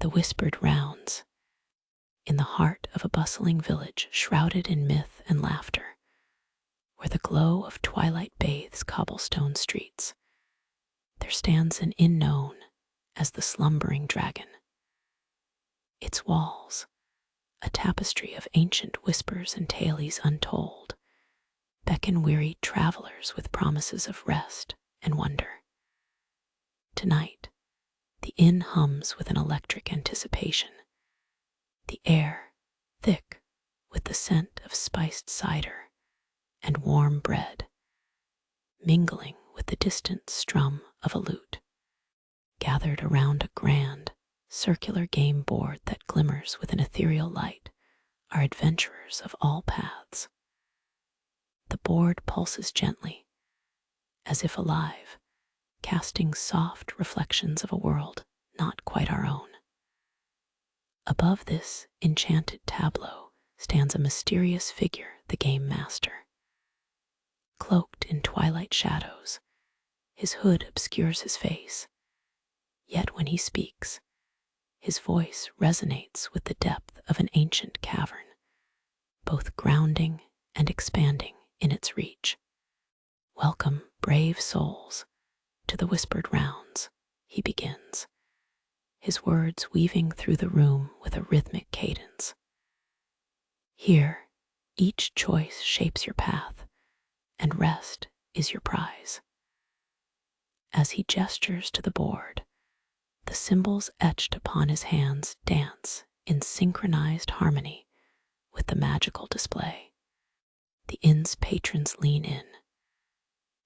The whispered rounds, in the heart of a bustling village shrouded in myth and laughter, where the glow of twilight bathes cobblestone streets, there stands an inn known as the Slumbering Dragon. Its walls, a tapestry of ancient whispers and tales untold, beckon weary travelers with promises of rest and wonder. Tonight, the inn hums with an electric anticipation, the air thick with the scent of spiced cider and warm bread, mingling with the distant strum of a lute. Gathered around a grand, circular game board that glimmers with an ethereal light are adventurers of all paths. The board pulses gently, as if alive, casting soft reflections of a world not quite our own. Above this enchanted tableau stands a mysterious figure, the game master. Cloaked in twilight shadows, his hood obscures his face, yet when he speaks, his voice resonates with the depth of an ancient cavern, both grounding and expanding in its reach. Welcome, brave souls, to the whispered rounds, he begins, his words weaving through the room with a rhythmic cadence. Here, each choice shapes your path, and rest is your prize. As he gestures to the board, the symbols etched upon his hands dance in synchronized harmony with the magical display. The inn's patrons lean in,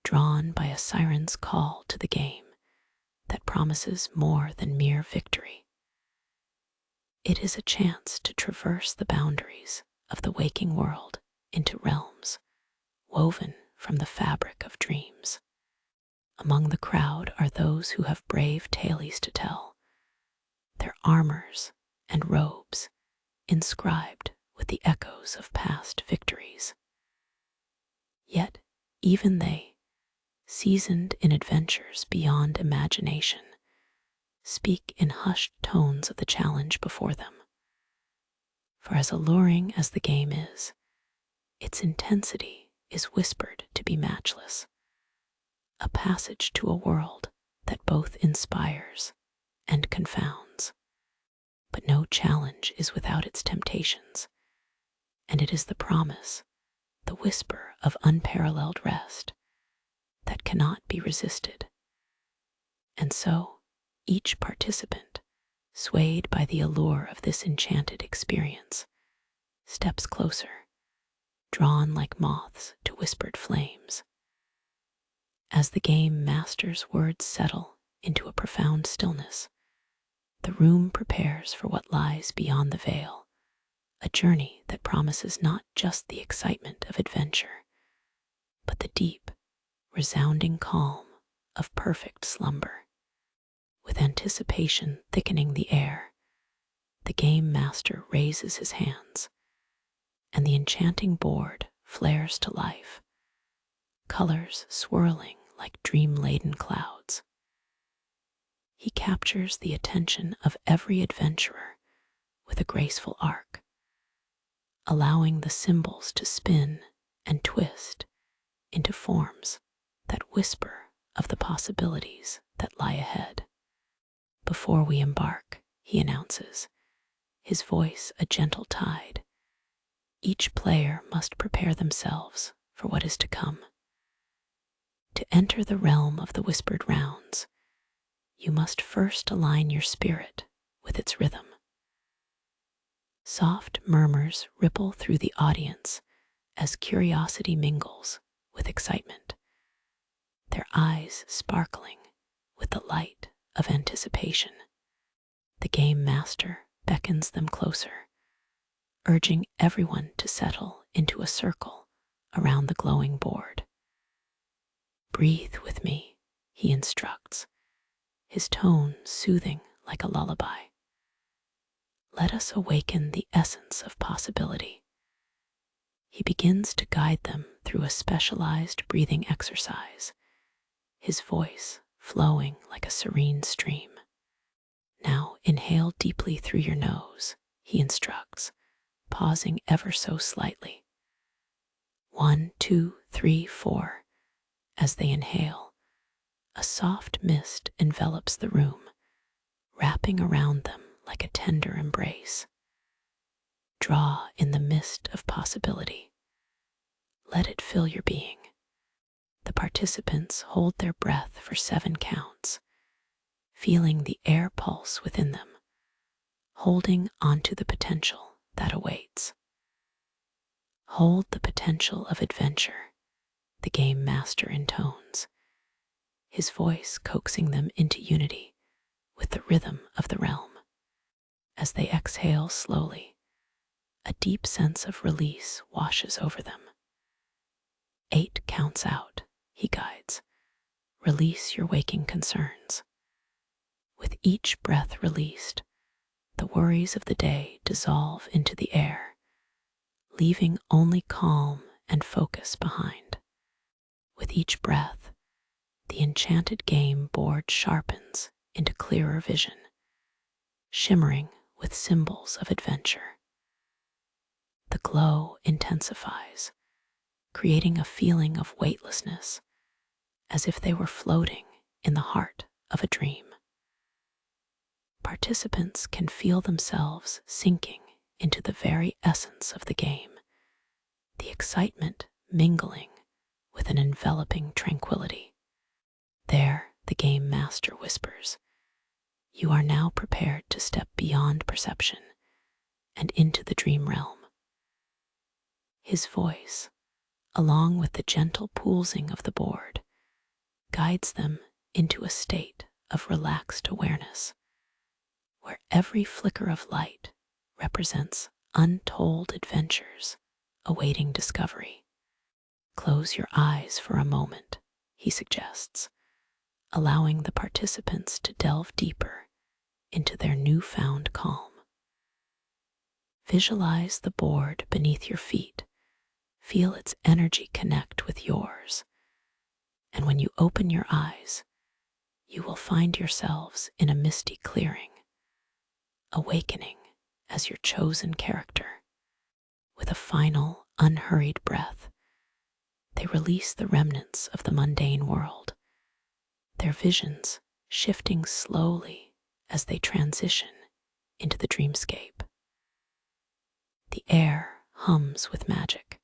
drawn by a siren's call to the game that promises more than mere victory. It is a chance to traverse the boundaries of the waking world into realms woven from the fabric of dreams. Among the crowd are those who have brave tales to tell, their armors and robes inscribed with the echoes of past victories. Yet even they, seasoned in adventures beyond imagination, speak in hushed tones of the challenge before them. For as alluring as the game is, its intensity is whispered to be matchless, a passage to a world that both inspires and confounds. But no challenge is without its temptations, and it is the promise, the whisper of unparalleled rest, that cannot be resisted. And so, each participant, swayed by the allure of this enchanted experience, steps closer, drawn like moths to whispered flames. As the game master's words settle into a profound stillness, the room prepares for what lies beyond the veil, a journey that promises not just the excitement of adventure, but the deep, resounding calm of perfect slumber. With anticipation thickening the air, the game master raises his hands, and the enchanting board flares to life, colors swirling like dream-laden clouds. He captures the attention of every adventurer with a graceful arc, allowing the symbols to spin and twist into forms that whisper of the possibilities that lie ahead. Before we embark, he announces, his voice a gentle tide, each player must prepare themselves for what is to come. To enter the realm of the whispered rounds, you must first align your spirit with its rhythm. Soft murmurs ripple through the audience as curiosity mingles with excitement, their eyes sparkling with the light of anticipation. The game master beckons them closer, urging everyone to settle into a circle around the glowing board. Breathe with me, he instructs, his tone soothing like a lullaby. Let us awaken the essence of possibility. He begins to guide them through a specialized breathing exercise, his voice flowing like a serene stream. Now inhale deeply through your nose, he instructs, pausing ever so slightly. 1, 2, 3, 4. As they inhale, a soft mist envelops the room, wrapping around them like a tender embrace. Draw in the mist of possibility. Let it fill your being. The participants hold their breath for 7 counts, feeling the air pulse within them, holding onto the potential that awaits. Hold the potential of adventure, the game master intones, his voice coaxing them into unity with the rhythm of the realm. As they exhale slowly, a deep sense of release washes over them. 8 counts out, he guides. Release your waking concerns. With each breath released, the worries of the day dissolve into the air, leaving only calm and focus behind. With each breath, the enchanted game board sharpens into clearer vision, shimmering with symbols of adventure. The glow intensifies, creating a feeling of weightlessness, as if they were floating in the heart of a dream. Participants can feel themselves sinking into the very essence of the game, the excitement mingling with an enveloping tranquility. There, the game master whispers, "You are now prepared to step beyond perception and into the dream realm." His voice, along with the gentle pulsing of the board, guides them into a state of relaxed awareness, where every flicker of light represents untold adventures awaiting discovery. Close your eyes for a moment, he suggests, allowing the participants to delve deeper into their newfound calm. Visualize the board beneath your feet. Feel its energy connect with yours. And when you open your eyes, you will find yourselves in a misty clearing, awakening as your chosen character. With a final, unhurried breath, they release the remnants of the mundane world, their visions shifting slowly as they transition into the dreamscape. The air hums with magic,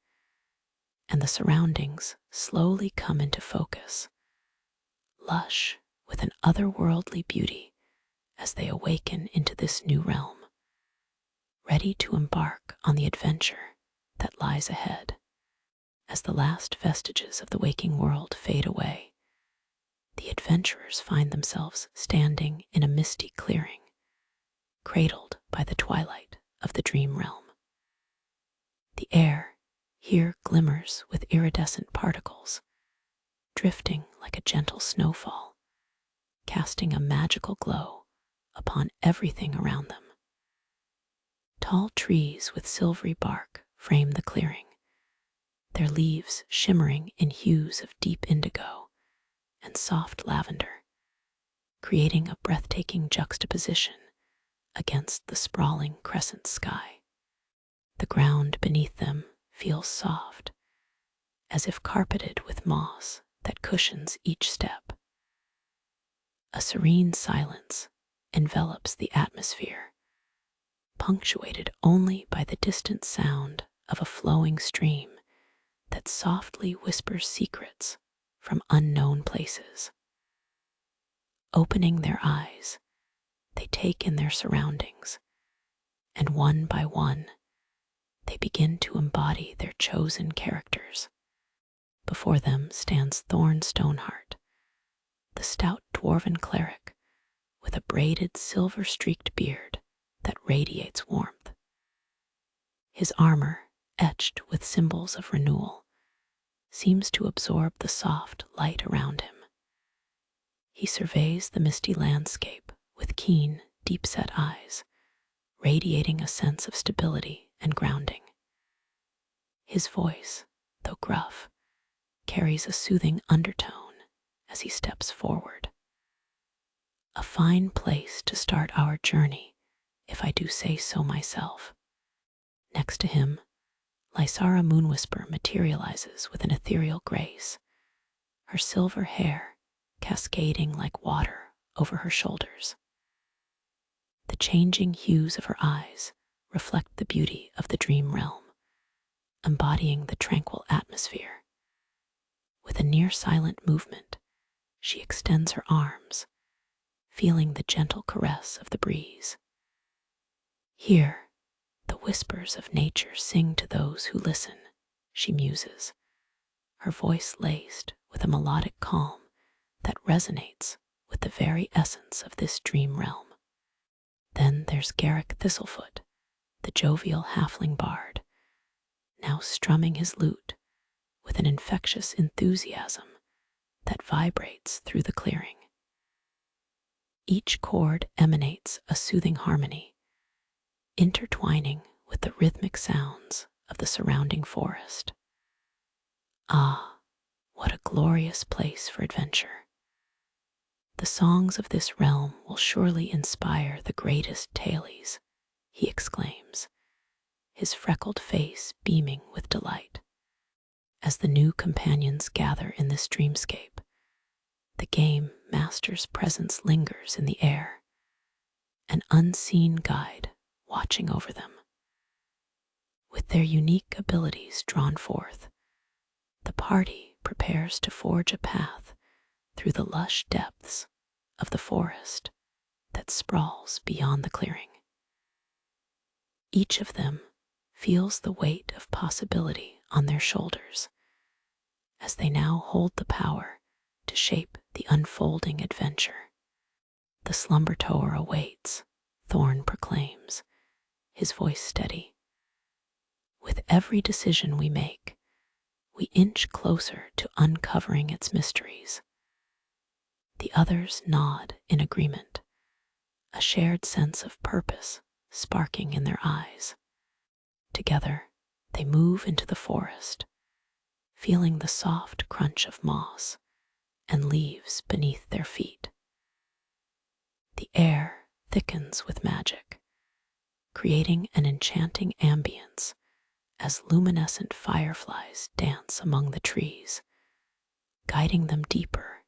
and the surroundings slowly come into focus, lush with an otherworldly beauty as they awaken into this new realm, ready to embark on the adventure that lies ahead. As the last vestiges of the waking world fade away, the adventurers find themselves standing in a misty clearing, cradled by the twilight of the dream realm. The air here glimmers with iridescent particles, drifting like a gentle snowfall, casting a magical glow upon everything around them. Tall trees with silvery bark frame the clearing, their leaves shimmering in hues of deep indigo and soft lavender, creating a breathtaking juxtaposition against the sprawling crescent sky. The ground beneath them feels soft, as if carpeted with moss that cushions each step. A serene silence envelops the atmosphere, punctuated only by the distant sound of a flowing stream that softly whispers secrets from unknown places. Opening their eyes, they take in their surroundings, and one by one, they begin to embody their chosen characters. Before them stands Thorn Stoneheart, the stout dwarven cleric with a braided silver-streaked beard that radiates warmth. His armor, etched with symbols of renewal, seems to absorb the soft light around him. He surveys the misty landscape with keen, deep-set eyes, radiating a sense of stability and grounding. His voice, though gruff, carries a soothing undertone as he steps forward. A fine place to start our journey, if I do say so myself. Next to him, Lysara Moonwhisper materializes with an ethereal grace, her silver hair cascading like water over her shoulders. The changing hues of her eyes reflect the beauty of the dream realm, embodying the tranquil atmosphere. With a near silent movement, she extends her arms, feeling the gentle caress of the breeze. Here, the whispers of nature sing to those who listen, she muses, her voice laced with a melodic calm that resonates with the very essence of this dream realm. Then there's Garrick Thistlefoot, the jovial halfling bard, now strumming his lute with an infectious enthusiasm that vibrates through the clearing. Each chord emanates a soothing harmony, intertwining with the rhythmic sounds of the surrounding forest. Ah, what a glorious place for adventure! The songs of this realm will surely inspire the greatest tailies, he exclaims, his freckled face beaming with delight. As the new companions gather in this dreamscape, the game master's presence lingers in the air, an unseen guide watching over them. With their unique abilities drawn forth, the party prepares to forge a path through the lush depths of the forest that sprawls beyond the clearing. Each of them feels the weight of possibility on their shoulders as they now hold the power to shape the unfolding adventure. The slumber tower awaits, Thorn proclaims, his voice steady. With every decision we make, we inch closer to uncovering its mysteries. The others nod in agreement, a shared sense of purpose sparking in their eyes. Together, they move into the forest, feeling the soft crunch of moss and leaves beneath their feet. The air thickens with magic, creating an enchanting ambience as luminescent fireflies dance among the trees, guiding them deeper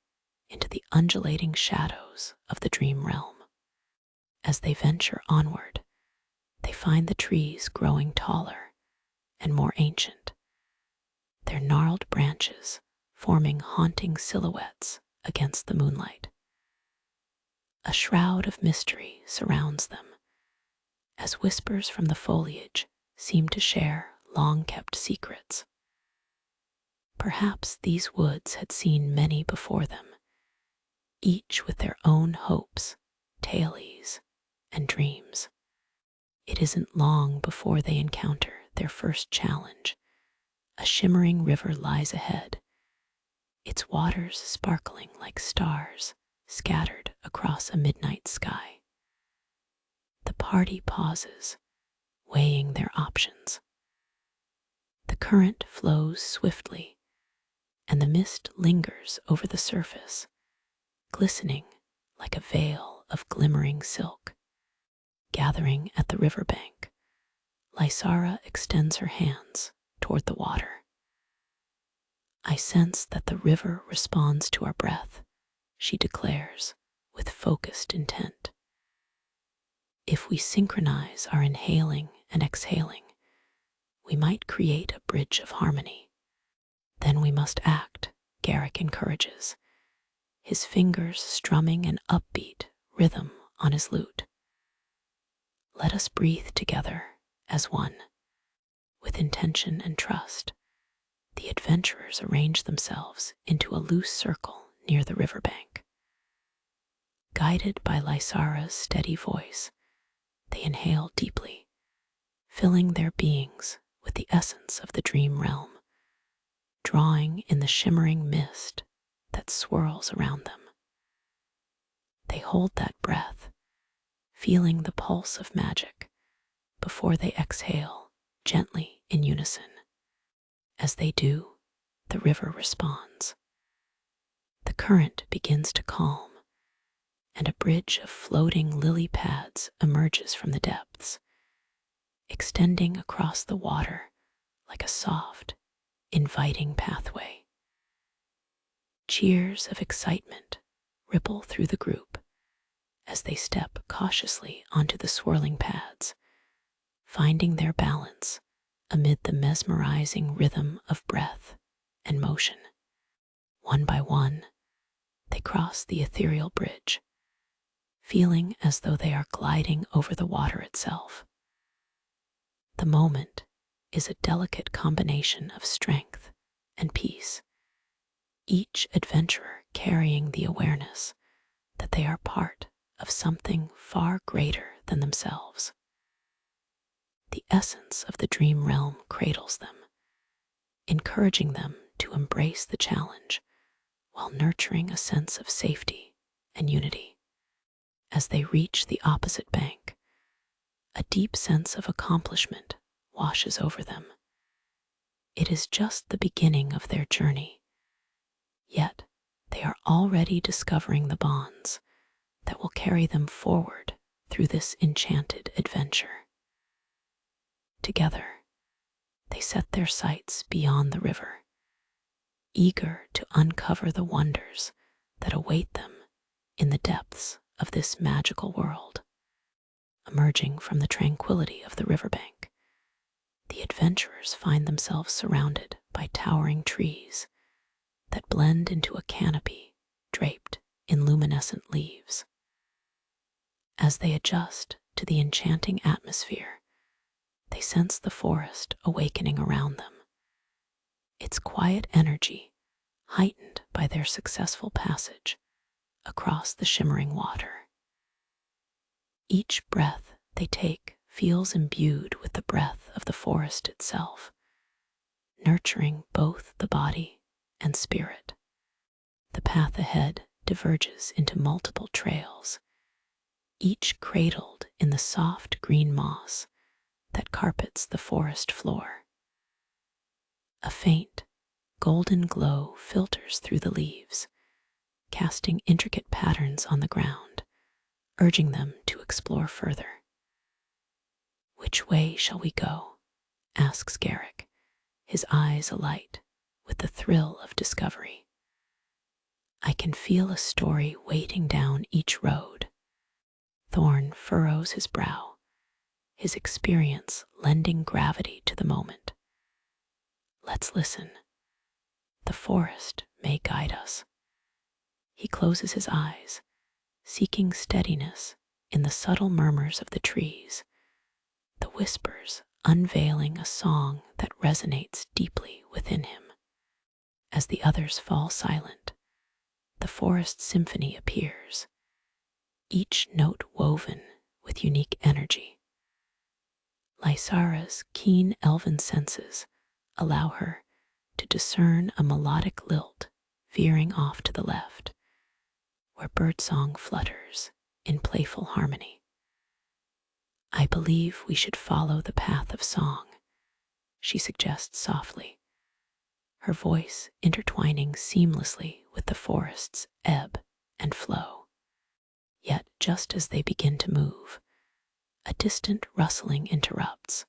into the undulating shadows of the dream realm. As they venture onward, they find the trees growing taller and more ancient, their gnarled branches forming haunting silhouettes against the moonlight. A shroud of mystery surrounds them, as whispers from the foliage seem to share long-kept secrets. Perhaps these woods had seen many before them, each with their own hopes, tailies, and dreams. It isn't long before they encounter their first challenge. A shimmering river lies ahead, its waters sparkling like stars scattered across a midnight sky. The party pauses, weighing their options. The current flows swiftly, and the mist lingers over the surface, glistening like a veil of glimmering silk. Gathering at the riverbank, Lysara extends her hands toward the water. I sense that the river responds to our breath, she declares with focused intent. If we synchronize our inhaling and exhaling, we might create a bridge of harmony. Then we must act, Garrick encourages, his fingers strumming an upbeat rhythm on his lute. Let us breathe together as one. With intention and trust, the adventurers arrange themselves into a loose circle near the riverbank. Guided by Lysara's steady voice, they inhale deeply, filling their beings with the essence of the dream realm, drawing in the shimmering mist that swirls around them. They hold that breath, feeling the pulse of magic, before they exhale gently in unison. As they do, the river responds. The current begins to calm, and a bridge of floating lily pads emerges from the depths, extending across the water like a soft, inviting pathway. Cheers of excitement ripple through the group as they step cautiously onto the swirling pads, finding their balance amid the mesmerizing rhythm of breath and motion. One by one, they cross the ethereal bridge, feeling as though they are gliding over the water itself. The moment is a delicate combination of strength and peace, each adventurer carrying the awareness that they are part of something far greater than themselves. The essence of the dream realm cradles them, encouraging them to embrace the challenge while nurturing a sense of safety and unity. As they reach the opposite bank, a deep sense of accomplishment washes over them. It is just the beginning of their journey, yet they are already discovering the bonds that will carry them forward through this enchanted adventure. Together, they set their sights beyond the river, eager to uncover the wonders that await them in the depths of this magical world. Emerging from the tranquility of the riverbank, the adventurers find themselves surrounded by towering trees that blend into a canopy draped in luminescent leaves. As they adjust to the enchanting atmosphere, they sense the forest awakening around them, its quiet energy heightened by their successful passage across the shimmering water. Each breath they take feels imbued with the breath of the forest itself, nurturing both the body and spirit. The path ahead diverges into multiple trails, each cradled in the soft green moss that carpets the forest floor. A faint, golden glow filters through the leaves, casting intricate patterns on the ground, urging them to explore further. "Which way shall we go?" asks Garrick, his eyes alight with the thrill of discovery. "I can feel a story waiting down each road." Thorn furrows his brow, his experience lending gravity to the moment. "Let's listen. The forest may guide us." He closes his eyes, seeking steadiness in the subtle murmurs of the trees, the whispers unveiling a song that resonates deeply within him. As the others fall silent, the forest symphony appears, each note woven with unique energy. Lysara's keen elven senses allow her to discern a melodic lilt veering off to the left, where birdsong flutters in playful harmony. "I believe we should follow the path of song," she suggests softly, her voice intertwining seamlessly with the forest's ebb and flow. Yet just as they begin to move, a distant rustling interrupts,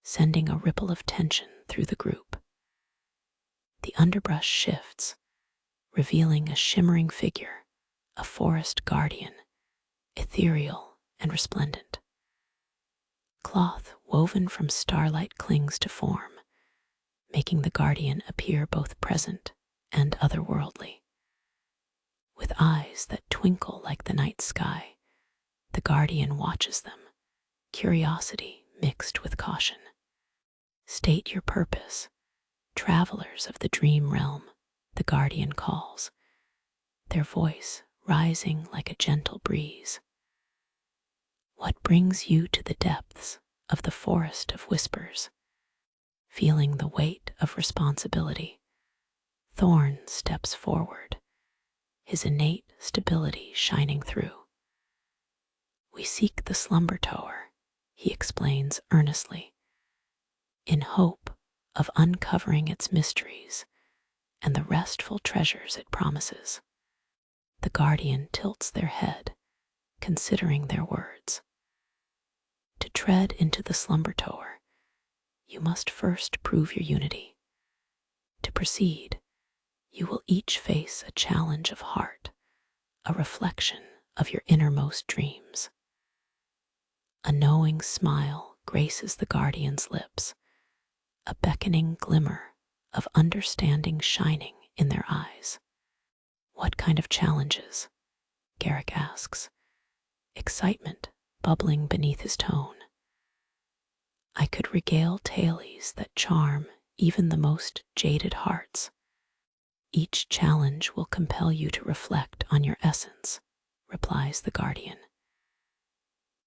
sending a ripple of tension through the group. The underbrush shifts, revealing a shimmering figure, a forest guardian, ethereal and resplendent. Cloth woven from starlight clings to form, making the guardian appear both present and otherworldly. With eyes that twinkle like the night sky, the guardian watches them, curiosity mixed with caution. "State your purpose, travelers of the dream realm," the guardian calls, their voice rising like a gentle breeze. "What brings you to the depths of the forest of whispers?" Feeling the weight of responsibility, Thorn steps forward, his innate stability shining through. "We seek the slumber tower," he explains earnestly, "in hope of uncovering its mysteries and the restful treasures it promises." The guardian tilts their head, considering their words. To tread into the slumber tower, you must first prove your unity. To proceed, you will each face a challenge of heart, a reflection of your innermost dreams. A knowing smile graces the guardian's lips, a beckoning glimmer of understanding shining in their eyes. What kind of challenges? Garrick asks, excitement bubbling beneath his tone. I could regale tales that charm even the most jaded hearts. Each challenge will compel you to reflect on your essence, replies the guardian.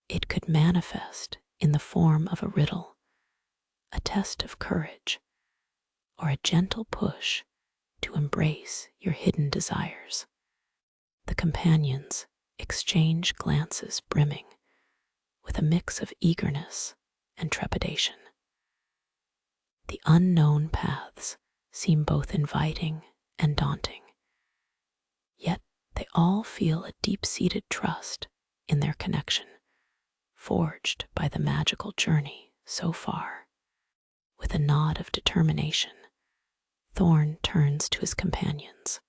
It could manifest in the form of a riddle, a test of courage, or a gentle push to embrace your hidden desires. The companions exchange glances brimming with a mix of eagerness and trepidation. The unknown paths seem both inviting and daunting, yet they all feel a deep-seated trust in their connection, forged by the magical journey so far. With a nod of determination, Thorn turns to his companions.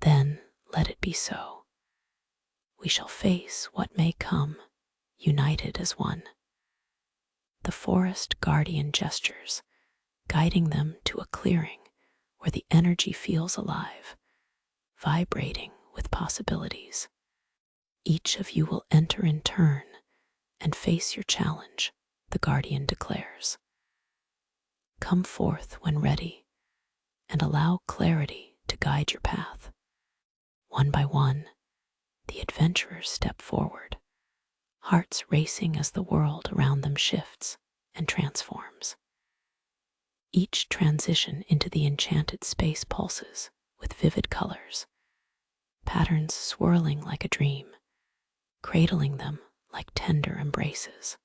Then let it be so. We shall face what may come, united as one. The forest guardian gestures, guiding them to a clearing where the energy feels alive, vibrating with possibilities. Each of you will enter in turn and face your challenge, the guardian declares. Come forth when ready and allow clarity to guide your path. One by one, the adventurers step forward, hearts racing as the world around them shifts and transforms. Each transition into the enchanted space pulses with vivid colors, patterns swirling like a dream, cradling them like tender embraces.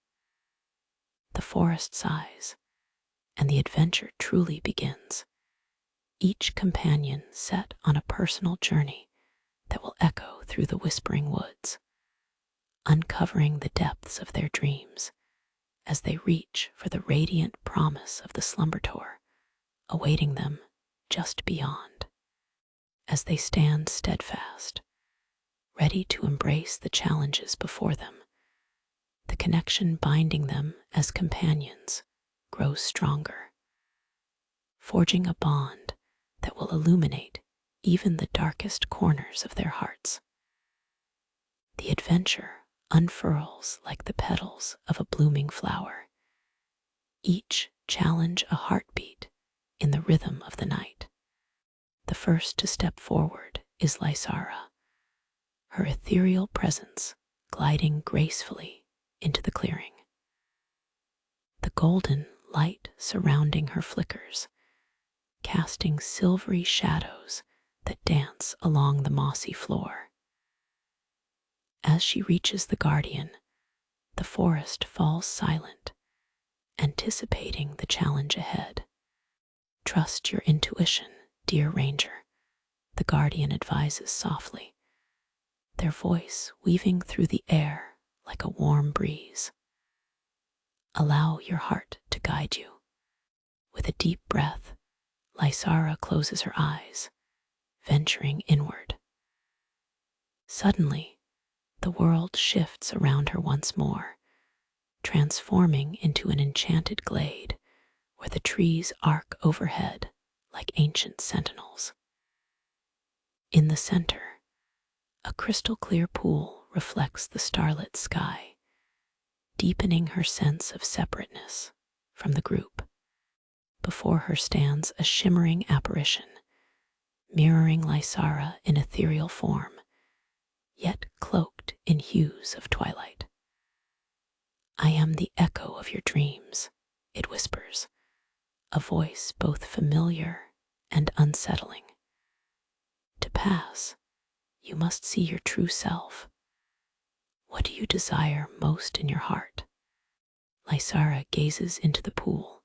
The forest sighs, and the adventure truly begins. Each companion set on a personal journey that will echo through the whispering woods, uncovering the depths of their dreams as they reach for the radiant promise of the slumber tower awaiting them just beyond. As they stand steadfast, ready to embrace the challenges before them, the connection binding them as companions grows stronger, forging a bond that will illuminate even the darkest corners of their hearts. The adventure unfurls like the petals of a blooming flower, each challenge a heartbeat in the rhythm of the night. The first to step forward is Lysara, her ethereal presence gliding gracefully into the clearing. The golden light surrounding her flickers, casting silvery shadows that dance along the mossy floor. As she reaches the guardian, the forest falls silent, anticipating the challenge ahead. Trust your intuition, dear ranger, the guardian advises softly, their voice weaving through the air like a warm breeze. Allow your heart to guide you. With a deep breath, Lysara closes her eyes, venturing inward. Suddenly, the world shifts around her once more, transforming into an enchanted glade where the trees arc overhead like ancient sentinels. In the center, a crystal-clear pool reflects the starlit sky, deepening her sense of separateness from the group. Before her stands a shimmering apparition, mirroring Lysara in ethereal form, yet cloaked in hues of twilight. I am the echo of your dreams, it whispers, a voice both familiar and unsettling. To pass, you must see your true self. What do you desire most in your heart? Lysara gazes into the pool,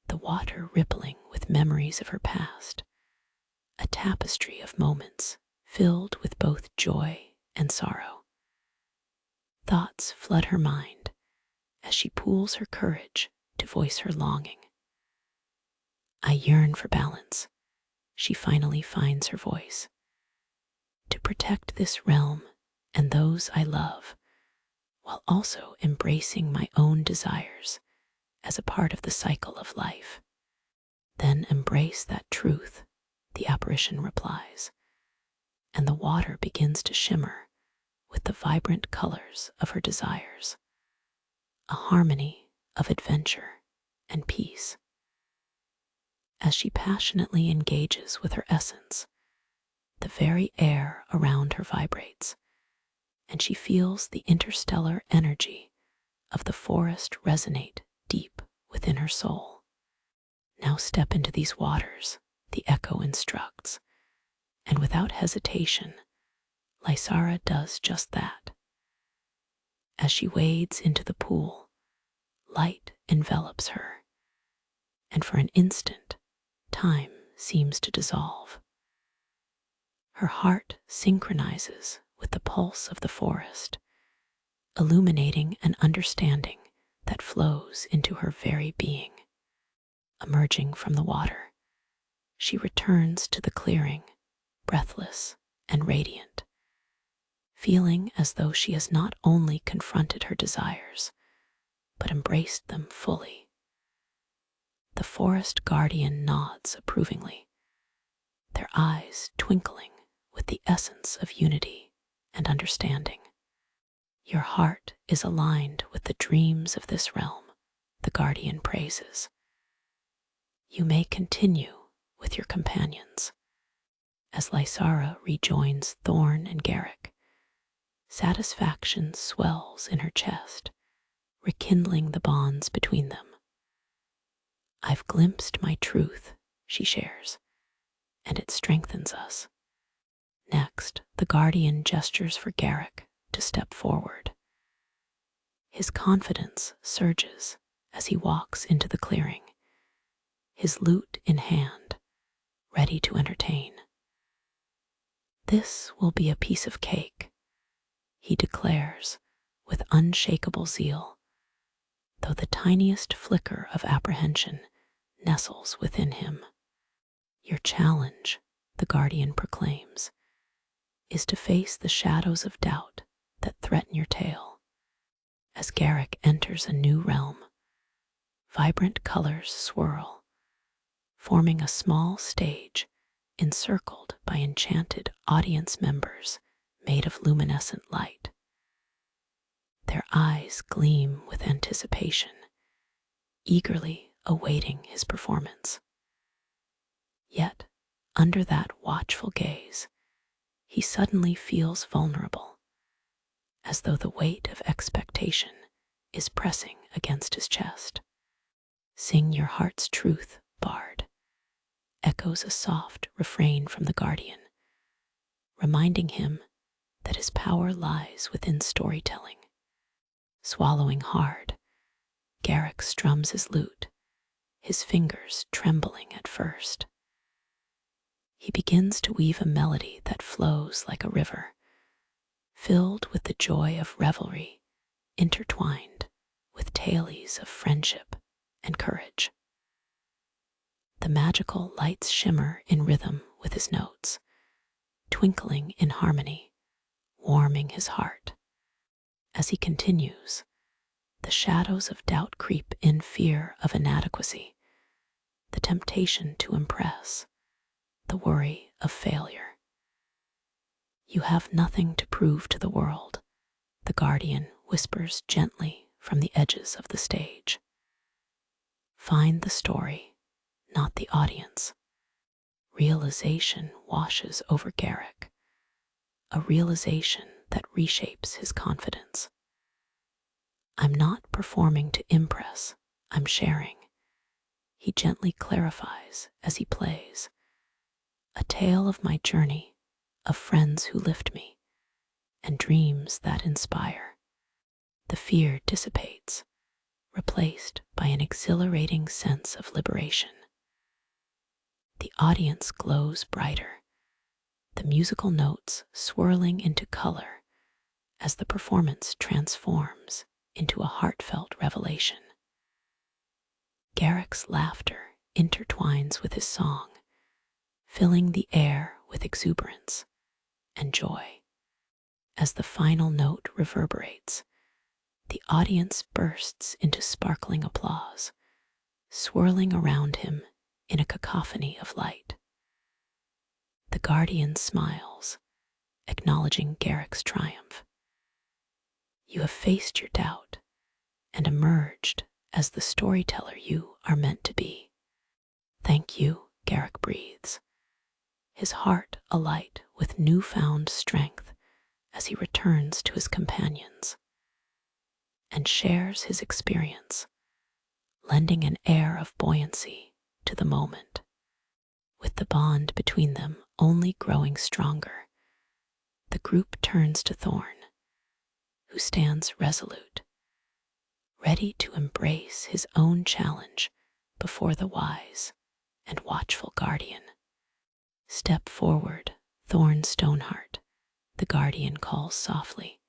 the water rippling with memories of her past, a tapestry of moments filled with both joy and sorrow. Thoughts flood her mind as she pools her courage to voice her longing. I yearn for balance. She finally finds her voice. To protect this realm and those I love, while also embracing my own desires as a part of the cycle of life. Then embrace that truth, the apparition replies, and the water begins to shimmer with the vibrant colors of her desires, a harmony of adventure and peace. As she passionately engages with her essence, the very air around her vibrates, and she feels the interstellar energy of the forest resonate deep within her soul. Now step into these waters, the echo instructs, and without hesitation, Lysara does just that. As she wades into the pool, light envelops her, and for an instant, time seems to dissolve. Her heart synchronizes with the pulse of the forest, illuminating an understanding that flows into her very being. Emerging from the water, she returns to the clearing, breathless and radiant, feeling as though she has not only confronted her desires, but embraced them fully. The forest guardian nods approvingly, their eyes twinkling with the essence of unity and understanding. Your heart is aligned with the dreams of this realm, the guardian praises. You may continue with your companions. As Lysara rejoins Thorn and Garrick, satisfaction swells in her chest, rekindling the bonds between them. I've glimpsed my truth, she shares, and it strengthens us. Next, the guardian gestures for Garrick to step forward. His confidence surges as he walks into the clearing, his lute in hand, ready to entertain. This will be a piece of cake, he declares with unshakable zeal, though the tiniest flicker of apprehension nestles within him. Your challenge, the guardian proclaims, is to face the shadows of doubt that threaten your tale. As Garrick enters a new realm, vibrant colors swirl, forming a small stage encircled by enchanted audience members made of luminescent light. Their eyes gleam with anticipation, eagerly awaiting his performance. Yet, under that watchful gaze, he suddenly feels vulnerable, as though the weight of expectation is pressing against his chest. Sing your heart's truth, bard, echoes a soft refrain from the guardian, reminding him that his power lies within storytelling. Swallowing hard, Garrick strums his lute, his fingers trembling at first. He begins to weave a melody that flows like a river, filled with the joy of revelry, intertwined with tales of friendship and courage. The magical lights shimmer in rhythm with his notes, twinkling in harmony, warming his heart. As he continues, the shadows of doubt creep in, fear of inadequacy, the temptation to impress, the worry of failure. You have nothing to prove to the world, the guardian whispers gently from the edges of the stage. Find the story, not the audience. Realization washes over Garrick, a realization that reshapes his confidence. I'm not performing to impress, I'm sharing, he gently clarifies as he plays. A tale of my journey, of friends who lift me, and dreams that inspire. The fear dissipates, replaced by an exhilarating sense of liberation. The audience glows brighter, the musical notes swirling into color as the performance transforms into a heartfelt revelation. Garrick's laughter intertwines with his song, filling the air with exuberance and joy. As the final note reverberates, the audience bursts into sparkling applause, swirling around him in a cacophony of light. The Guardian smiles, acknowledging Garrick's triumph. You have faced your doubt and emerged as the storyteller you are meant to be. Thank you, Garrick breathes, his heart alight with newfound strength as he returns to his companions and shares his experience, lending an air of buoyancy to the moment. With the bond between them only growing stronger, the group turns to Thorn, who stands resolute, ready to embrace his own challenge before the wise and watchful Guardian. Step forward, Thorn Stoneheart, the Guardian calls softly.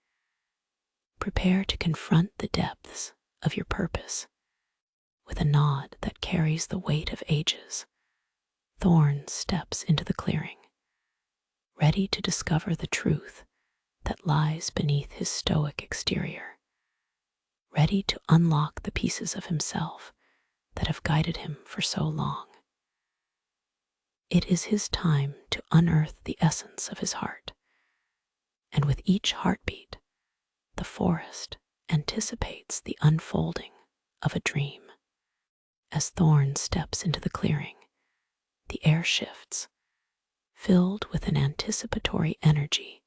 Prepare to confront the depths of your purpose. With a nod that carries the weight of ages, Thorn steps into the clearing, ready to discover the truth that lies beneath his stoic exterior, ready to unlock the pieces of himself that have guided him for so long. It is his time to unearth the essence of his heart, and with each heartbeat, the forest anticipates the unfolding of a dream. As Thorn steps into the clearing, the air shifts, filled with an anticipatory energy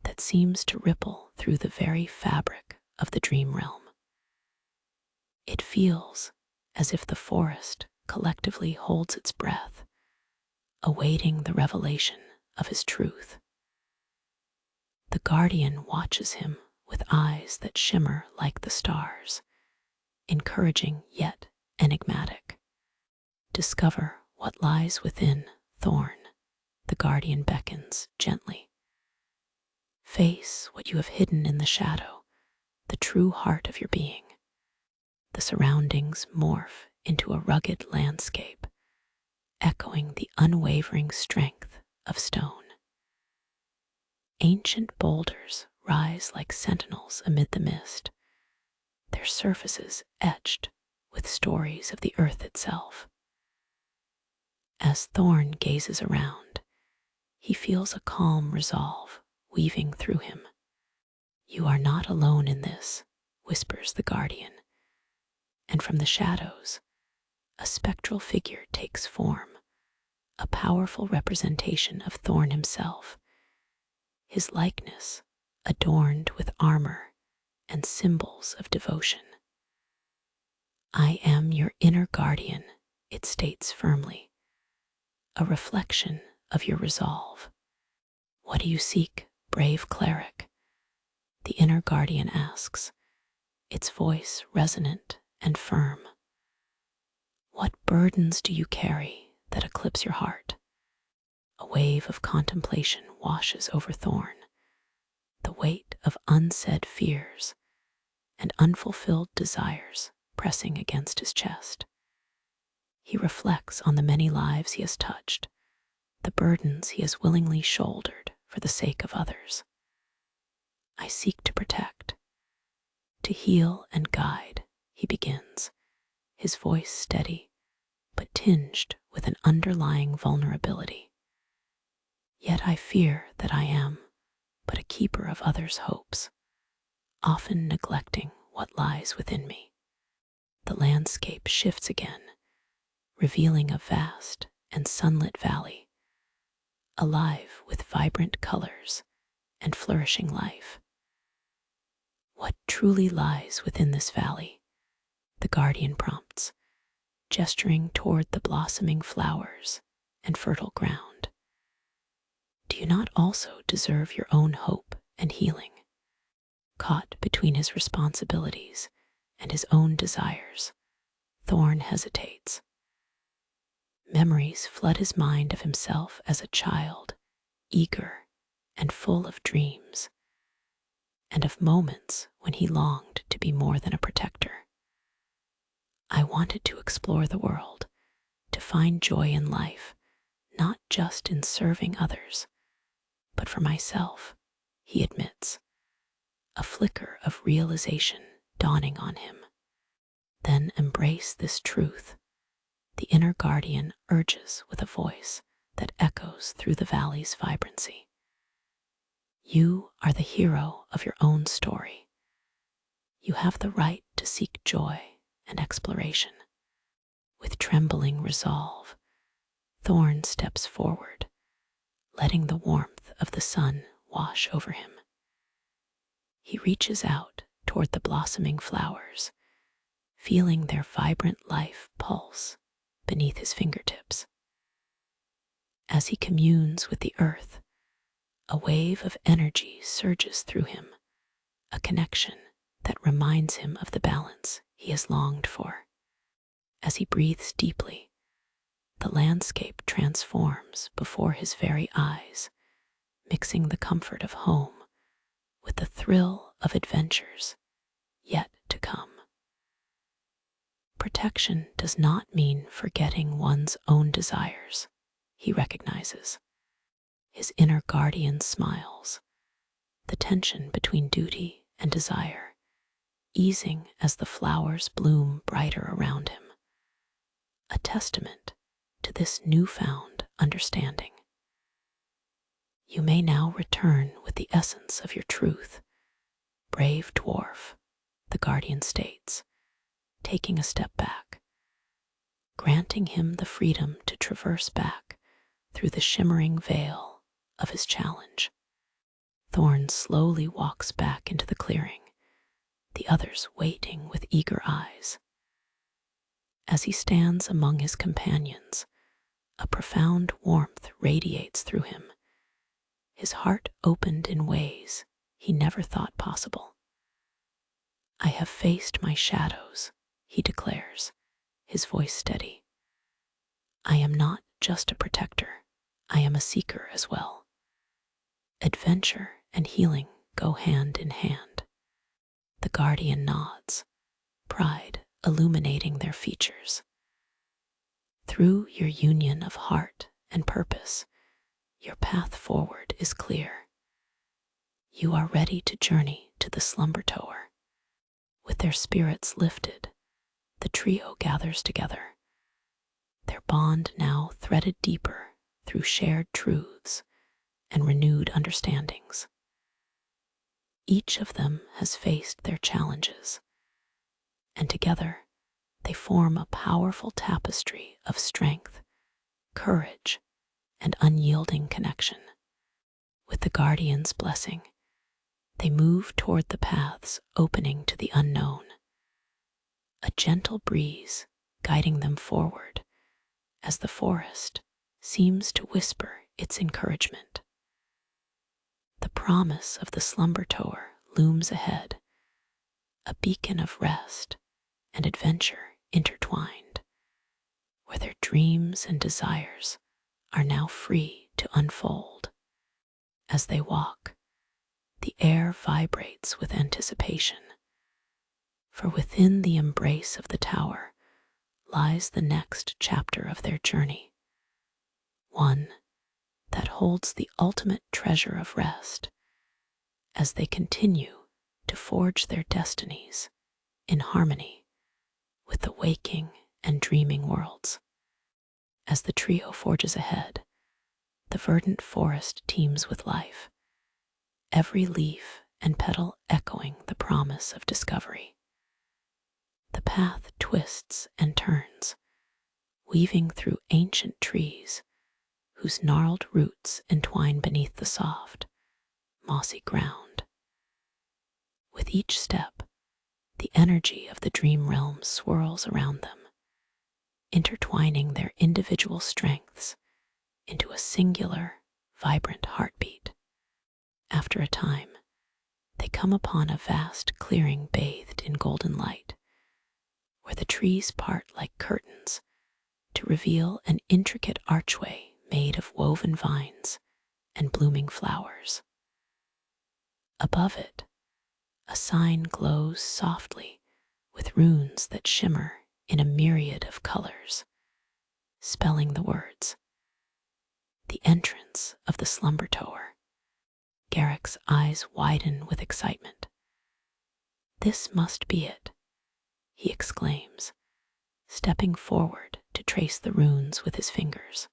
that seems to ripple through the very fabric of the dream realm. It feels as if the forest collectively holds its breath, awaiting the revelation of his truth. The Guardian watches him with eyes that shimmer like the stars, encouraging yet enigmatic. Discover what lies within, Thorn, the Guardian beckons gently. Face what you have hidden in the shadow, the true heart of your being. The surroundings morph into a rugged landscape, echoing the unwavering strength of stone. Ancient boulders rise like sentinels amid the mist, their surfaces etched with stories of the earth itself. As Thorn gazes around, he feels a calm resolve weaving through him. You are not alone in this, whispers the Guardian, and from the shadows, a spectral figure takes form, a powerful representation of Thorn himself, his likeness adorned with armor and symbols of devotion. I am your inner guardian, it states firmly, a reflection of your resolve. What do you seek, brave cleric? The inner guardian asks, its voice resonant and firm. What burdens do you carry that eclipse your heart? A wave of contemplation washes over Thorn, the weight of unsaid fears and unfulfilled desires pressing against his chest. He reflects on the many lives he has touched, the burdens he has willingly shouldered for the sake of others. I seek to protect, to heal and guide, he begins, his voice steady but tinged with an underlying vulnerability. Yet I fear that I am but a keeper of others' hopes, often neglecting what lies within me. The landscape shifts again, revealing a vast and sunlit valley, alive with vibrant colors and flourishing life. What truly lies within this valley? The Guardian prompts, gesturing toward the blossoming flowers and fertile ground. Do you not also deserve your own hope and healing? Caught between his responsibilities and his own desires, Thorn hesitates. Memories flood his mind of himself as a child, eager and full of dreams, and of moments when he longed to be more than a protector. I wanted to explore the world, to find joy in life, not just in serving others, but for myself, he admits, a flicker of realization dawning on him. Then embrace this truth, the inner guardian urges with a voice that echoes through the valley's vibrancy. You are the hero of your own story. You have the right to seek joy and exploration. With trembling resolve, Thorn steps forward, letting the warmth of the sun wash over him. He reaches out toward the blossoming flowers, feeling their vibrant life pulse beneath his fingertips. As he communes with the earth, a wave of energy surges through him, a connection that reminds him of the balance he has longed for. As he breathes deeply, the landscape transforms before his very eyes, mixing the comfort of home with the thrill of adventures yet to come. Protection does not mean forgetting one's own desires, he recognizes. His inner guardian smiles, the tension between duty and desire easing as the flowers bloom brighter around him, a testament to this newfound understanding. You may now return with the essence of your truth, brave dwarf, the guardian states, taking a step back, granting him the freedom to traverse back through the shimmering veil of his challenge. Thorn slowly walks back into the clearing, the others waiting with eager eyes. As he stands among his companions, a profound warmth radiates through him, his heart opened in ways he never thought possible. I have faced my shadows, he declares, his voice steady. I am not just a protector, I am a seeker as well. Adventure and healing go hand in hand. The guardian nods, pride illuminating their features. Through your union of heart and purpose, your path forward is clear. You are ready to journey to the slumber tower. With their spirits lifted, the trio gathers together, their bond now threaded deeper through shared truths and renewed understandings. Each of them has faced their challenges, and together they form a powerful tapestry of strength, courage, and unyielding connection. With the guardian's blessing, they move toward the paths opening to the unknown, a gentle breeze guiding them forward as the forest seems to whisper its encouragement. The promise of the slumber tower looms ahead, a beacon of rest and adventure intertwined, where their dreams and desires are now free to unfold. As they walk, the air vibrates with anticipation, for within the embrace of the tower lies the next chapter of their journey, one that holds the ultimate treasure of rest as they continue to forge their destinies in harmony with the waking and dreaming worlds. As the trio forges ahead, the verdant forest teems with life, every leaf and petal echoing the promise of discovery. The path twists and turns, weaving through ancient trees whose gnarled roots entwine beneath the soft, mossy ground. With each step, the energy of the dream realm swirls around them, intertwining their individual strengths into a singular, vibrant heartbeat. After a time, they come upon a vast clearing bathed in golden light, where the trees part like curtains to reveal an intricate archway made of woven vines and blooming flowers. Above it, a sign glows softly with runes that shimmer in a myriad of colors, spelling the words, "The entrance of the slumber tower." Garrick's eyes widen with excitement. "This must be it," he exclaims, stepping forward to trace the runes with his fingers.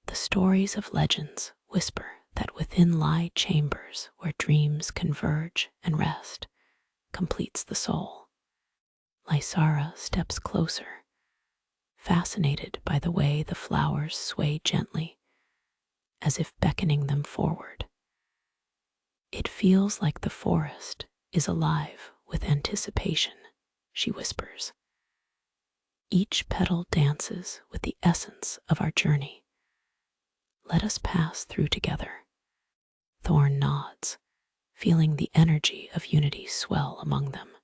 The stories of legends whisper that within lie chambers where dreams converge and rest completes the soul. Lysara steps closer, fascinated by the way the flowers sway gently, as if beckoning them forward. "It feels like the forest is alive with anticipation," she whispers. "Each petal dances with the essence of our journey. Let us pass through together." Thorn nods, feeling the energy of unity swell among them.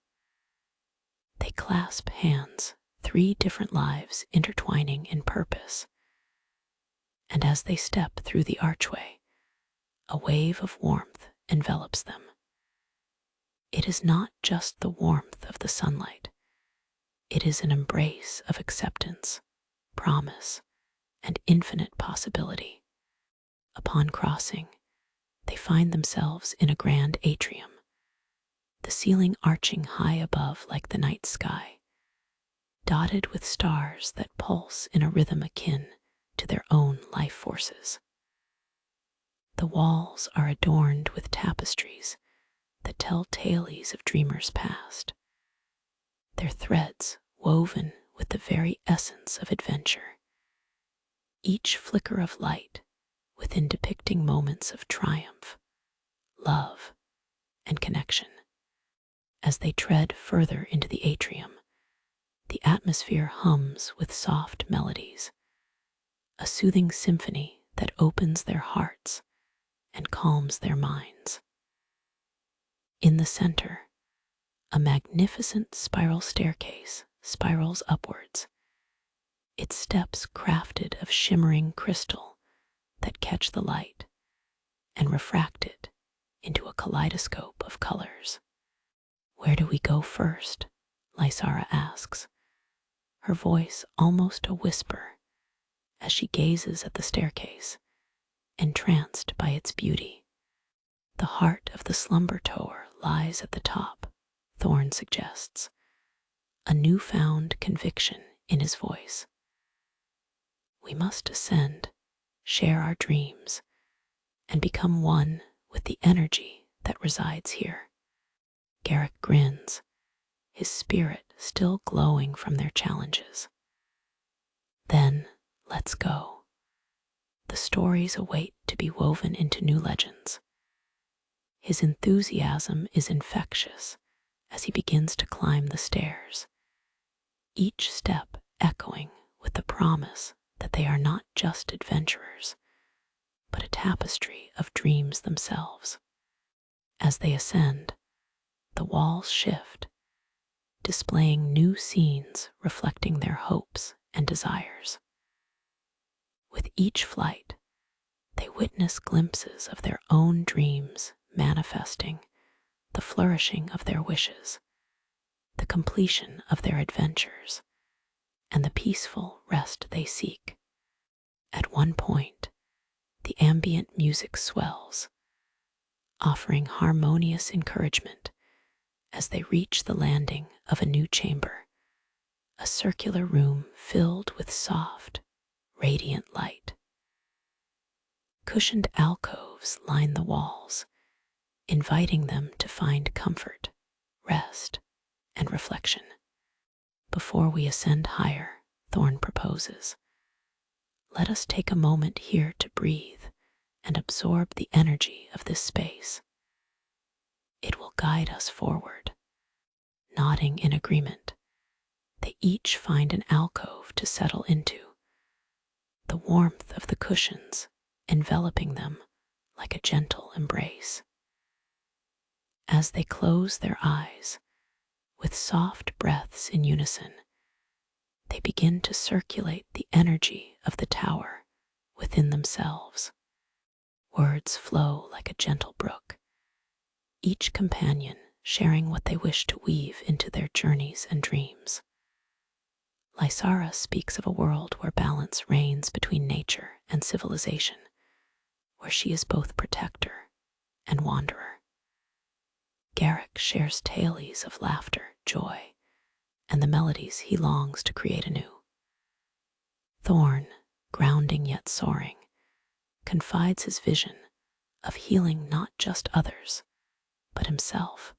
They clasp hands, 3 different lives intertwining in purpose. And as they step through the archway, a wave of warmth envelops them. It is not just the warmth of the sunlight. It is an embrace of acceptance, promise, and infinite possibility. Upon crossing, they find themselves in a grand atrium, the ceiling arching high above like the night sky, dotted with stars that pulse in a rhythm akin to their own life forces. The walls are adorned with tapestries that tell tales of dreamers past, their threads woven with the very essence of adventure, each flicker of light within depicting moments of triumph, love, and connection. As they tread further into the atrium, the atmosphere hums with soft melodies, a soothing symphony that opens their hearts and calms their minds. In the center, a magnificent spiral staircase spirals upwards, its steps crafted of shimmering crystal that catch the light and refract it into a kaleidoscope of colors. "Where do we go first?" Lysara asks, her voice almost a whisper as she gazes at the staircase, entranced by its beauty. "The heart of the slumber tower lies at the top," Thorn suggests, a newfound conviction in his voice. "We must ascend, share our dreams, and become one with the energy that resides here." Garrick grins, his spirit still glowing from their challenges. "Then let's go. The stories await to be woven into new legends." His enthusiasm is infectious as he begins to climb the stairs, each step echoing with the promise that they are not just adventurers, but a tapestry of dreams themselves. As they ascend, the walls shift, displaying new scenes reflecting their hopes and desires. With each flight, they witness glimpses of their own dreams manifesting, the flourishing of their wishes, the completion of their adventures, and the peaceful rest they seek. At one point, the ambient music swells, offering harmonious encouragement as they reach the landing of a new chamber, a circular room filled with soft, radiant light. Cushioned alcoves line the walls, inviting them to find comfort, rest, and reflection. "Before we ascend higher," Thorn proposes, "let us take a moment here to breathe and absorb the energy of this space. It will guide us forward." Nodding in agreement, they each find an alcove to settle into, the warmth of the cushions enveloping them like a gentle embrace. As they close their eyes, with soft breaths in unison, they begin to circulate the energy of the tower within themselves. Words flow like a gentle brook, each companion sharing what they wish to weave into their journeys and dreams. Lysara speaks of a world where balance reigns between nature and civilization, where she is both protector and wanderer. Garrick shares tales of laughter, joy, and the melodies he longs to create anew. Thorn, grounding yet soaring, confides his vision of healing not just others, but himself,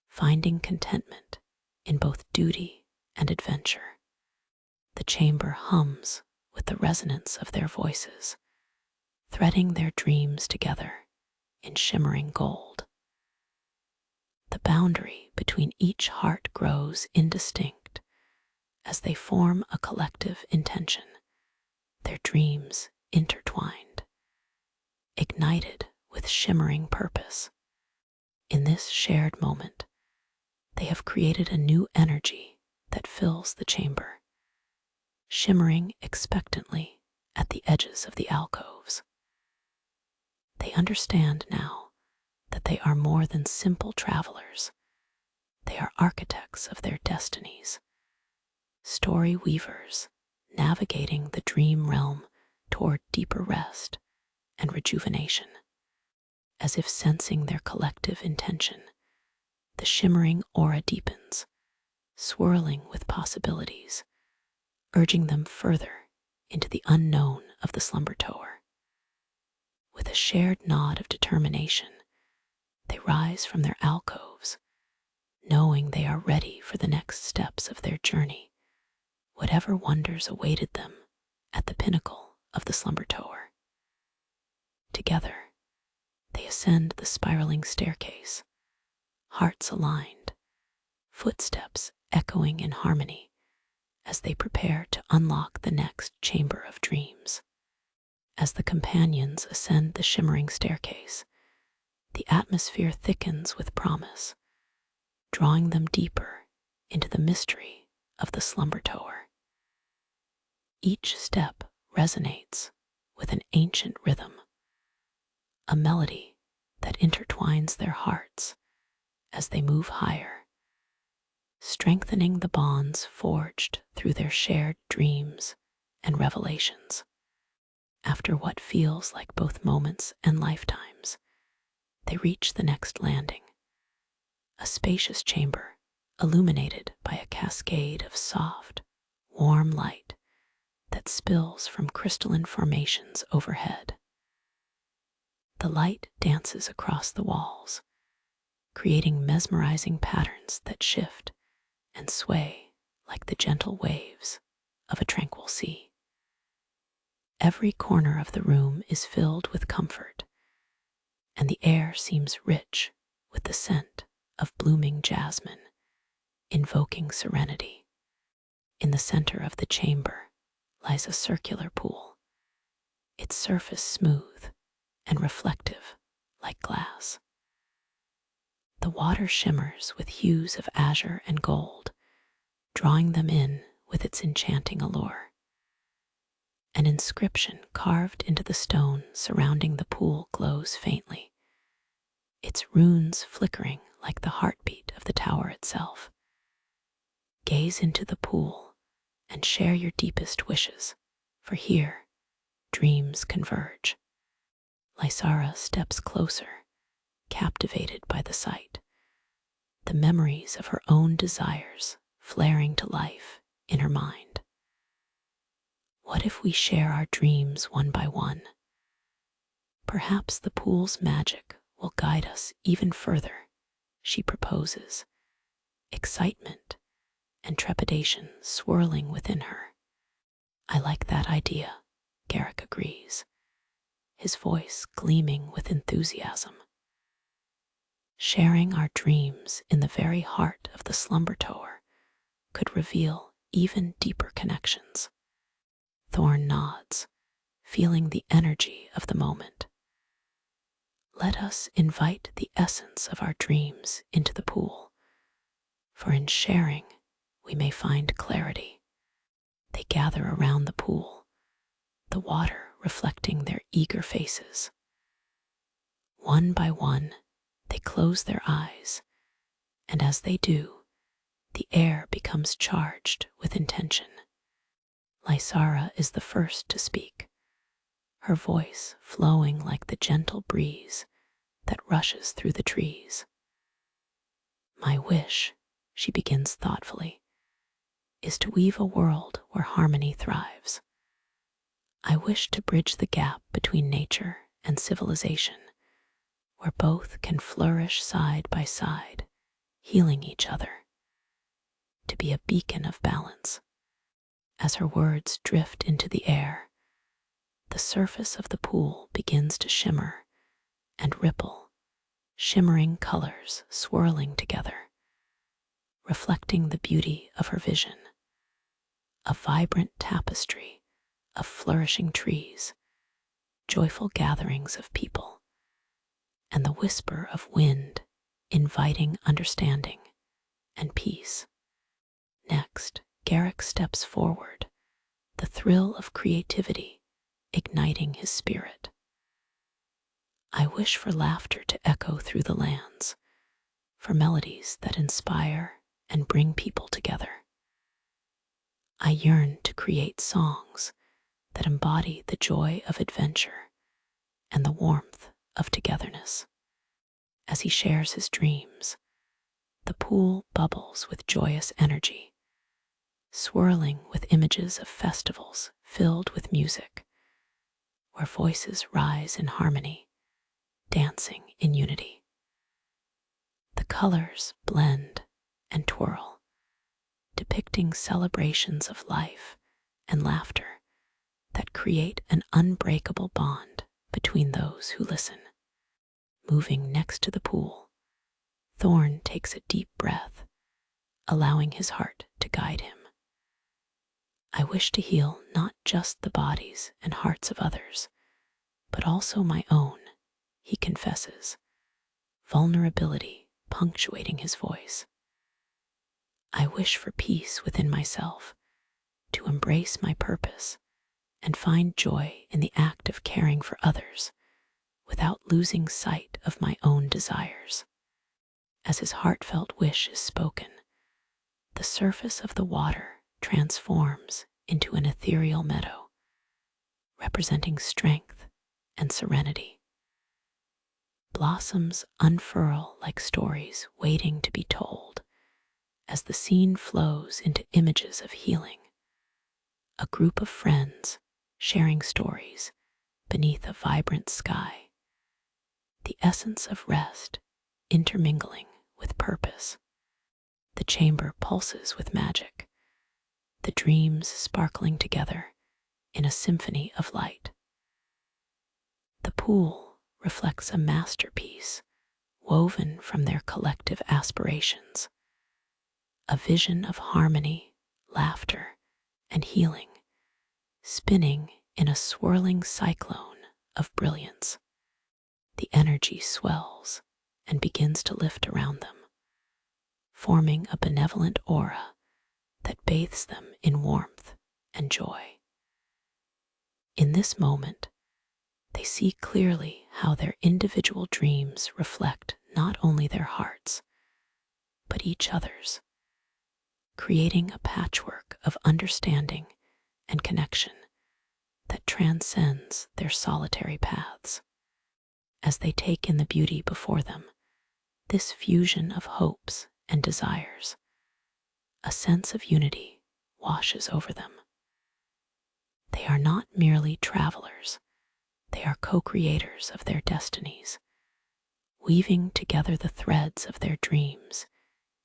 finding contentment in both duty and adventure. The chamber hums with the resonance of their voices, threading their dreams together in shimmering gold. The boundary between each heart grows indistinct as they form a collective intention, their dreams intertwined, ignited with shimmering purpose. In this shared moment, they have created a new energy that fills the chamber, shimmering expectantly at the edges of the alcoves. They understand now that they are more than simple travelers. They are architects of their destinies, story weavers navigating the dream realm toward deeper rest and rejuvenation. As if sensing their collective intention, the shimmering aura deepens, swirling with possibilities, urging them further into the unknown of the slumber tower. With a shared nod of determination, they rise from their alcoves, knowing they are ready for the next steps of their journey, whatever wonders awaited them at the pinnacle of the slumber tower. Together, they ascend the spiraling staircase, hearts aligned, footsteps echoing in harmony as they prepare to unlock the next chamber of dreams. As the companions ascend the shimmering staircase, the atmosphere thickens with promise, drawing them deeper into the mystery of the slumber tower. Each step resonates with an ancient rhythm, a melody that intertwines their hearts as they move higher, strengthening the bonds forged through their shared dreams and revelations. After what feels like both moments and lifetimes, they reach the next landing, a spacious chamber illuminated by a cascade of soft, warm light that spills from crystalline formations overhead. The light dances across the walls, creating mesmerizing patterns that shift and sway like the gentle waves of a tranquil sea. Every corner of the room is filled with comfort, and the air seems rich with the scent of blooming jasmine, invoking serenity. In the center of the chamber lies a circular pool, its surface smooth and reflective like glass. The water shimmers with hues of azure and gold, drawing them in with its enchanting allure. An inscription carved into the stone surrounding the pool glows faintly, its runes flickering like the heartbeat of the tower itself. Gaze into the pool and share your deepest wishes, for here, dreams converge. Lysara steps closer, captivated by the sight, the memories of her own desires flaring to life in her mind. What if we share our dreams one by one? Perhaps the pool's magic will guide us even further, she proposes, excitement and trepidation swirling within her. I like that idea, Garrick agrees, his voice gleaming with enthusiasm. Sharing our dreams in the very heart of the slumber tower could reveal even deeper connections. Thorn nods, feeling the energy of the moment. Let us invite the essence of our dreams into the pool, for in sharing we may find clarity. They gather around the pool, the water reflecting their eager faces. One by one, they close their eyes, and as they do, the air becomes charged with intention. Lysara is the first to speak, her voice flowing like the gentle breeze that rushes through the trees. My wish, she begins thoughtfully, is to weave a world where harmony thrives. I wish to bridge the gap between nature and civilization, where both can flourish side by side, healing each other, to be a beacon of balance. As her words drift into the air, the surface of the pool begins to shimmer and ripple, shimmering colors swirling together, reflecting the beauty of her vision. A vibrant tapestry of flourishing trees, joyful gatherings of people, and the whisper of wind inviting understanding and peace. Next, Garrick steps forward, the thrill of creativity igniting his spirit. I wish for laughter to echo through the lands, for melodies that inspire and bring people together. I yearn to create songs that embody the joy of adventure and the warmth of togetherness. As he shares his dreams, the pool bubbles with joyous energy, swirling with images of festivals filled with music, where voices rise in harmony, dancing in unity. The colors blend and twirl, depicting celebrations of life and laughter that create an unbreakable bond between those who listen. Moving next to the pool, Thorn takes a deep breath, allowing his heart to guide him. I wish to heal not just the bodies and hearts of others, but also my own, he confesses, vulnerability punctuating his voice. I wish for peace within myself, to embrace my purpose and find joy in the act of caring for others without losing sight of my own desires. As his heartfelt wish is spoken, the surface of the water transforms into an ethereal meadow, representing strength and serenity. Blossoms unfurl like stories waiting to be told as the scene flows into images of healing. A group of friends sharing stories beneath a vibrant sky, the essence of rest intermingling with purpose. The chamber pulses with magic, the dreams sparkling together in a symphony of light. The pool reflects a masterpiece woven from their collective aspirations, a vision of harmony, laughter, and healing, spinning in a swirling cyclone of brilliance. The energy swells and begins to lift around them, forming a benevolent aura that bathes them in warmth and joy. In this moment, they see clearly how their individual dreams reflect not only their hearts, but each other's, creating a patchwork of understanding and connection that transcends their solitary paths. As they take in the beauty before them, this fusion of hopes and desires, a sense of unity washes over them. They are not merely travelers, they are co-creators of their destinies, weaving together the threads of their dreams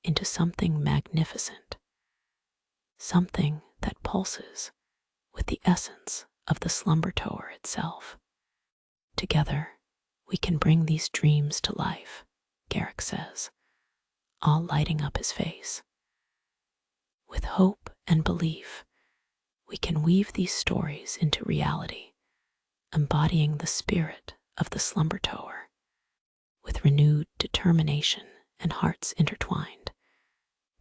into something magnificent, something that pulses with the essence of the slumber tower itself. Together, we can bring these dreams to life, Garrick says, all lighting up his face. With hope and belief, we can weave these stories into reality, embodying the spirit of the slumber tower. With renewed determination and hearts intertwined,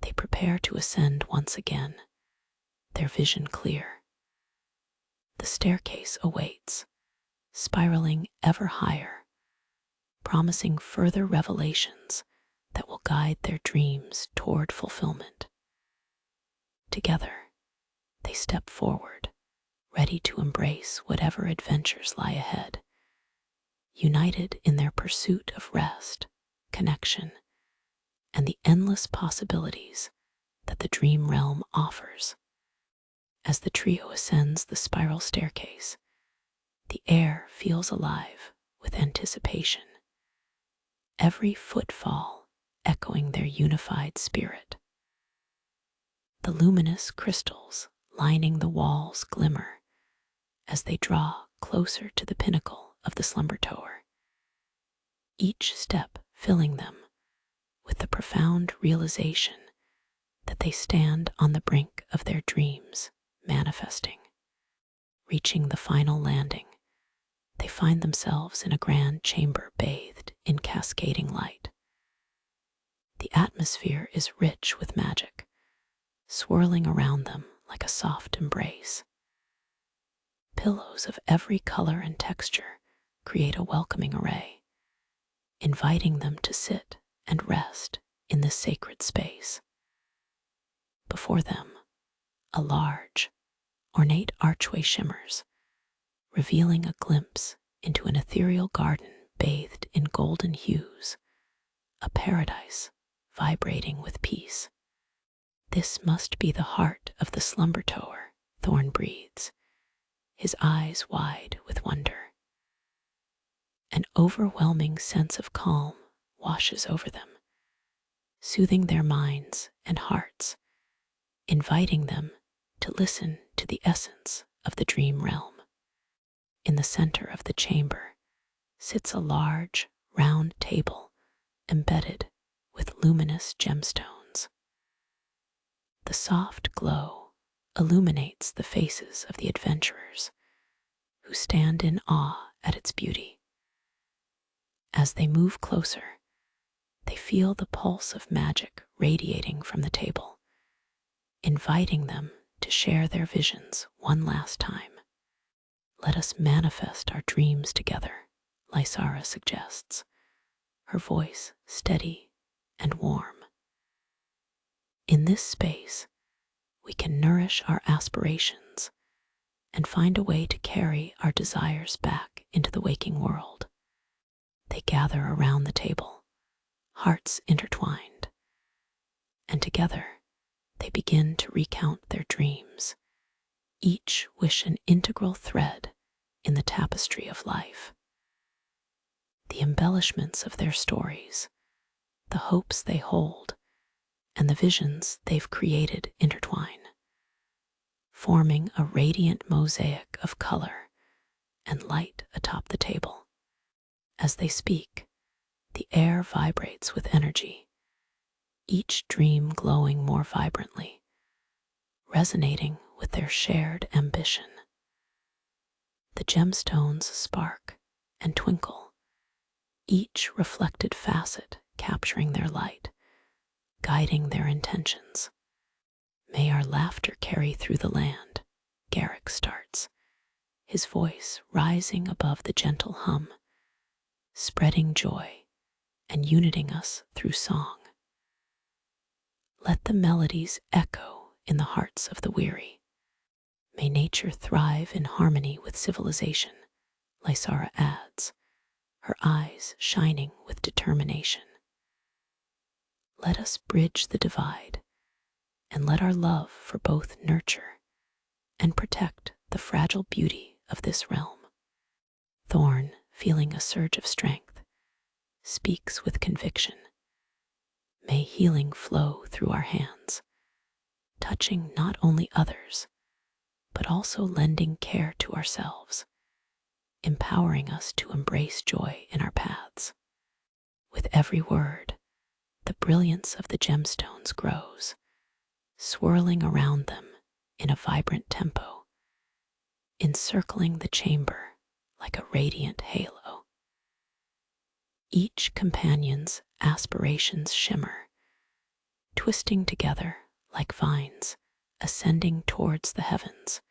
they prepare to ascend once again, their vision clear. The staircase awaits, spiraling ever higher, promising further revelations that will guide their dreams toward fulfillment. Together, they step forward, ready to embrace whatever adventures lie ahead, united in their pursuit of rest, connection, and the endless possibilities that the dream realm offers. As the trio ascends the spiral staircase, the air feels alive with anticipation, every footfall echoing their unified spirit. The luminous crystals lining the walls glimmer as they draw closer to the pinnacle of the slumber tower, each step filling them with the profound realization that they stand on the brink of their dreams manifesting. Reaching the final landing, they find themselves in a grand chamber bathed in cascading light. The atmosphere is rich with magic, swirling around them like a soft embrace. Pillows of every color and texture create a welcoming array, inviting them to sit and rest in this sacred space. Before them, a large, ornate archway shimmers, revealing a glimpse into an ethereal garden bathed in golden hues, a paradise vibrating with peace. This must be the heart of the slumber tower, Thorn breathes, his eyes wide with wonder. An overwhelming sense of calm washes over them, soothing their minds and hearts, inviting them to listen to the essence of the dream realm. In the center of the chamber sits a large, round table embedded with luminous gemstones. The soft glow illuminates the faces of the adventurers, who stand in awe at its beauty. As they move closer, they feel the pulse of magic radiating from the table, inviting them to share their visions one last time. Let us manifest our dreams together, Lysara suggests, her voice steady and warm. In this space, we can nourish our aspirations and find a way to carry our desires back into the waking world. They gather around the table, hearts intertwined, and together they begin to recount their dreams, each wish an integral thread in the tapestry of life. The embellishments of their stories, the hopes they hold, and the visions they've created intertwine, forming a radiant mosaic of color and light atop the table. As they speak, the air vibrates with energy, each dream glowing more vibrantly, resonating with their shared ambition. The gemstones spark and twinkle, each reflected facet capturing their light, guiding their intentions. May our laughter carry through the land, Garrick starts, his voice rising above the gentle hum, spreading joy and uniting us through song. Let the melodies echo in the hearts of the weary. May nature thrive in harmony with civilization, Lysara adds, her eyes shining with determination. Let us bridge the divide and let our love for both nurture and protect the fragile beauty of this realm. Thorn, feeling a surge of strength, speaks with conviction. May healing flow through our hands, touching not only others, but also lending care to ourselves, empowering us to embrace joy in our paths. With every word, the brilliance of the gemstones grows, swirling around them in a vibrant tempo, encircling the chamber like a radiant halo. Each companion's aspirations shimmer, twisting together like vines, ascending towards the heavens,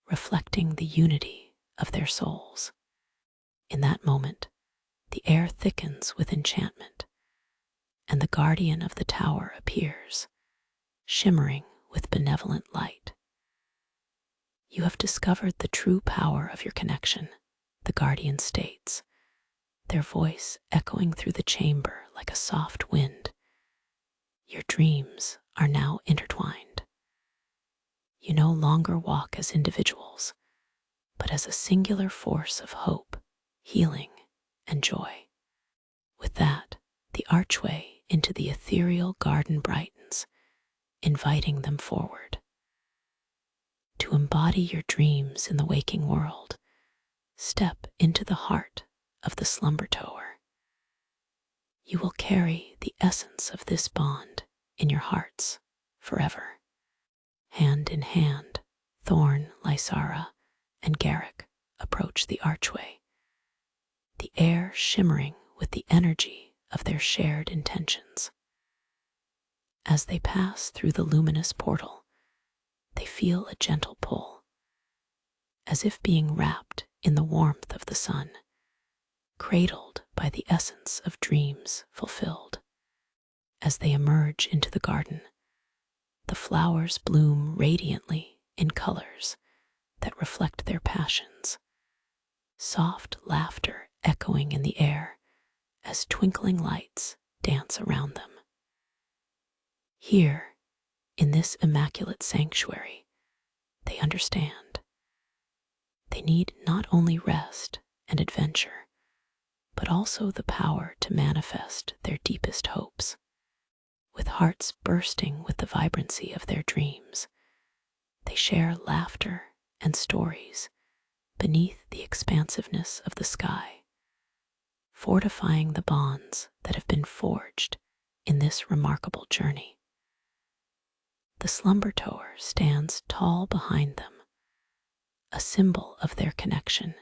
reflecting the unity of their souls. In that moment, The air thickens with enchantment, and the guardian of the tower appears, shimmering with benevolent light. You have discovered the true power of your connection, the guardian states, their voice echoing through the chamber like a soft wind. Your dreams are now intertwined. You no longer walk as individuals, but as a singular force of hope, healing, and joy. With that, the archway into the ethereal garden brightens, inviting them forward. To embody your dreams in the waking world, step into the heart of the slumber tower. You will carry the essence of this bond in your hearts forever. Hand in hand, Thorn, Lysara, and Garrick approach the archway, the air shimmering with the energy of their shared intentions. As they pass through the luminous portal, they feel a gentle pull, as if being wrapped in the warmth of the sun, cradled by the essence of dreams fulfilled. As they emerge into the garden, the flowers bloom radiantly in colors that reflect their passions, soft laughter echoing in the air as twinkling lights dance around them. Here, in this immaculate sanctuary, they understand. They need not only rest and adventure, but also the power to manifest their deepest hopes. With hearts bursting with the vibrancy of their dreams, they share laughter and stories beneath the expansiveness of the sky, fortifying the bonds that have been forged in this remarkable journey. The slumber tower stands tall behind them, a symbol of their connection,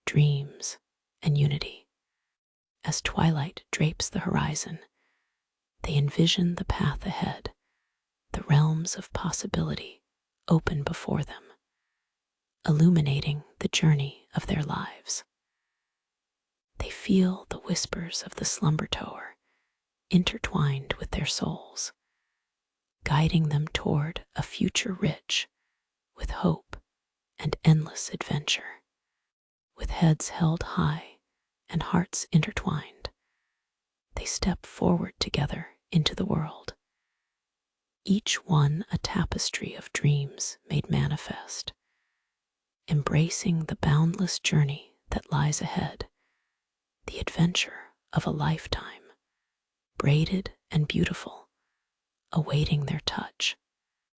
dreams, and unity. As twilight drapes the horizon, they envision the path ahead, the realms of possibility open before them, illuminating the journey of their lives. They feel the whispers of the slumber tower intertwined with their souls, guiding them toward a future rich with hope and endless adventure. With heads held high and hearts intertwined, they step forward together into the world, each one a tapestry of dreams made manifest, embracing the boundless journey that lies ahead, the adventure of a lifetime, braided and beautiful, awaiting their touch.